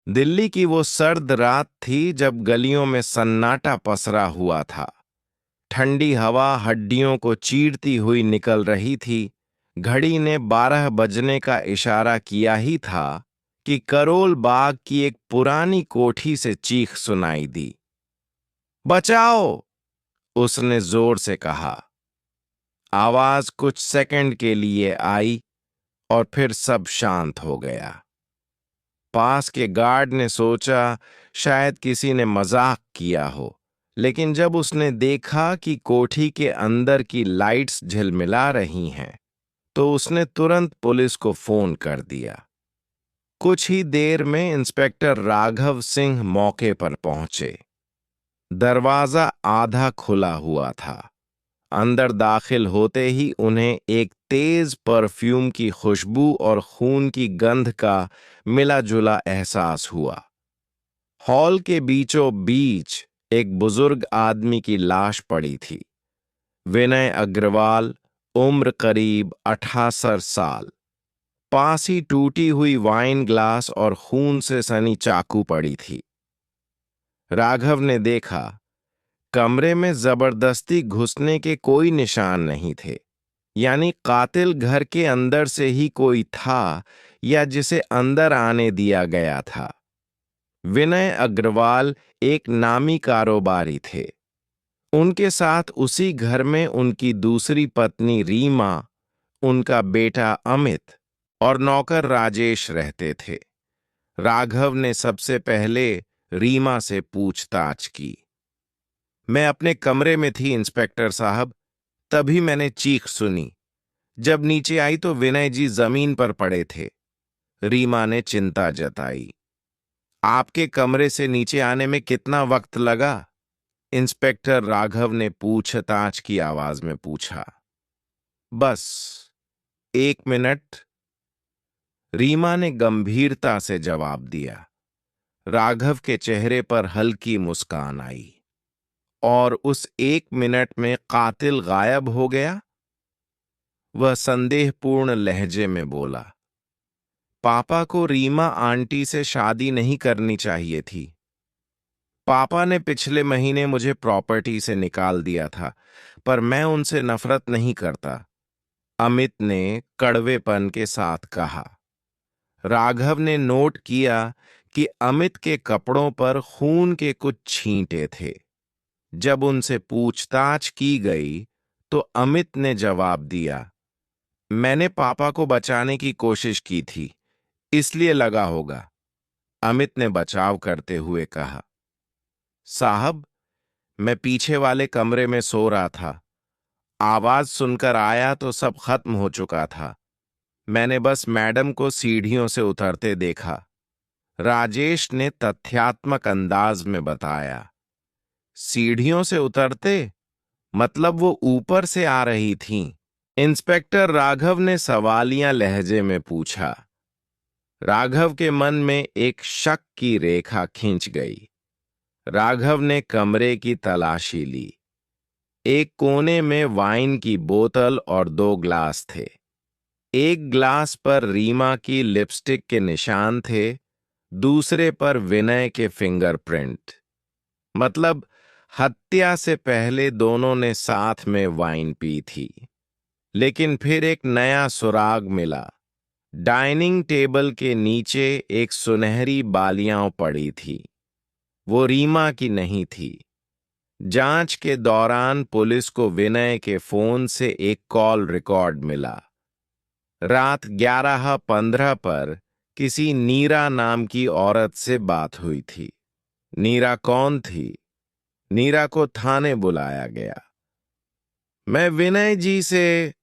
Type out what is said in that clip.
दिल्ली की वो सर्द रात थी जब गलियों में सन्नाटा पसरा हुआ था। ठंडी हवा हड्डियों को चीरती हुई निकल रही थी। घड़ी ने 12 बजने का इशारा किया ही था कि करोल बाग की एक पुरानी कोठी से चीख सुनाई दी। बचाओ! उसने जोर से कहा। आवाज कुछ सेकंड के लिए आई और फिर सब शांत हो गया। पास के गार्ड ने सोचा शायद किसी ने मजाक किया हो, लेकिन जब उसने देखा कि कोठी के अंदर की लाइट्स झिलमिला रही हैं, तो उसने तुरंत पुलिस को फोन कर दिया। कुछ ही देर में इंस्पेक्टर राघव सिंह मौके पर पहुंचे। दरवाजा आधा खुला हुआ था। अंदर दाखिल होते ही उन्हें एक तेज परफ्यूम की खुशबू और खून की गंध का मिला जुला एहसास हुआ। हॉल के बीचों बीच एक बुजुर्ग आदमी की लाश पड़ी थी। विनय अग्रवाल, उम्र करीब 68 साल। पास ही टूटी हुई वाइन ग्लास और खून से सनी चाकू पड़ी थी। राघव ने देखा, कमरे में जबरदस्ती घुसने के कोई निशान नहीं थे। यानी कातिल घर के अंदर से ही कोई था या जिसे अंदर आने दिया गया था। विनय अग्रवाल एक नामी कारोबारी थे। उनके साथ उसी घर में उनकी दूसरी पत्नी रीमा, उनका बेटा अमित और नौकर राजेश रहते थे। राघव ने सबसे पहले रीमा से पूछताछ की। मैं अपने कमरे में थी इंस्पेक्टर साहब, तभी मैंने चीख सुनी। जब नीचे आई तो विनय जी जमीन पर पड़े थे। रीमा ने चिंता जताई। आपके कमरे से नीचे आने में कितना वक्त लगा? इंस्पेक्टर राघव ने पूछताछ की आवाज में पूछा। बस 1 मिनट, रीमा ने गंभीरता से जवाब दिया। राघव के चेहरे पर हल्की मुस्कान आई। और उस 1 मिनट में कातिल गायब हो गया? वह संदेहपूर्ण लहजे में बोला। पापा को रीमा आंटी से शादी नहीं करनी चाहिए थी। पापा ने पिछले महीने मुझे प्रॉपर्टी से निकाल दिया था, पर मैं उनसे नफरत नहीं करता, अमित ने कड़वेपन के साथ कहा। राघव ने नोट किया कि अमित के कपड़ों पर खून के कुछ छींटे थे। जब उनसे पूछताछ की गई तो अमित ने जवाब दिया, मैंने पापा को बचाने की कोशिश की थी, इसलिए लगा होगा। अमित ने बचाव करते हुए कहा। साहब, मैं पीछे वाले कमरे में सो रहा था। आवाज सुनकर आया तो सब खत्म हो चुका था। मैंने बस मैडम को सीढ़ियों से उतरते देखा, राजेश ने तथ्यात्मक अंदाज में बताया। सीढ़ियों से उतरते? मतलब वो ऊपर से आ रही थीं? इंस्पेक्टर राघव ने सवालिया लहजे में पूछा। राघव के मन में एक शक की रेखा खिंच गई। राघव ने कमरे की तलाशी ली। एक कोने में वाइन की बोतल और 2 ग्लास थे। एक ग्लास पर रीमा की लिपस्टिक के निशान थे, दूसरे पर विनय के फिंगरप्रिंट। मतलब हत्या से पहले दोनों ने साथ में वाइन पी थी। लेकिन फिर एक नया सुराग मिला। डाइनिंग टेबल के नीचे एक सुनहरी बालियां पड़ी थी। वो रीमा की नहीं थी। जांच के दौरान पुलिस को विनय के फोन से एक कॉल रिकॉर्ड मिला। रात 11:15 पर किसी नीरा नाम की औरत से बात हुई थी। नीरा कौन थी? नीरा को थाने बुलाया गया। मैं विनय जी से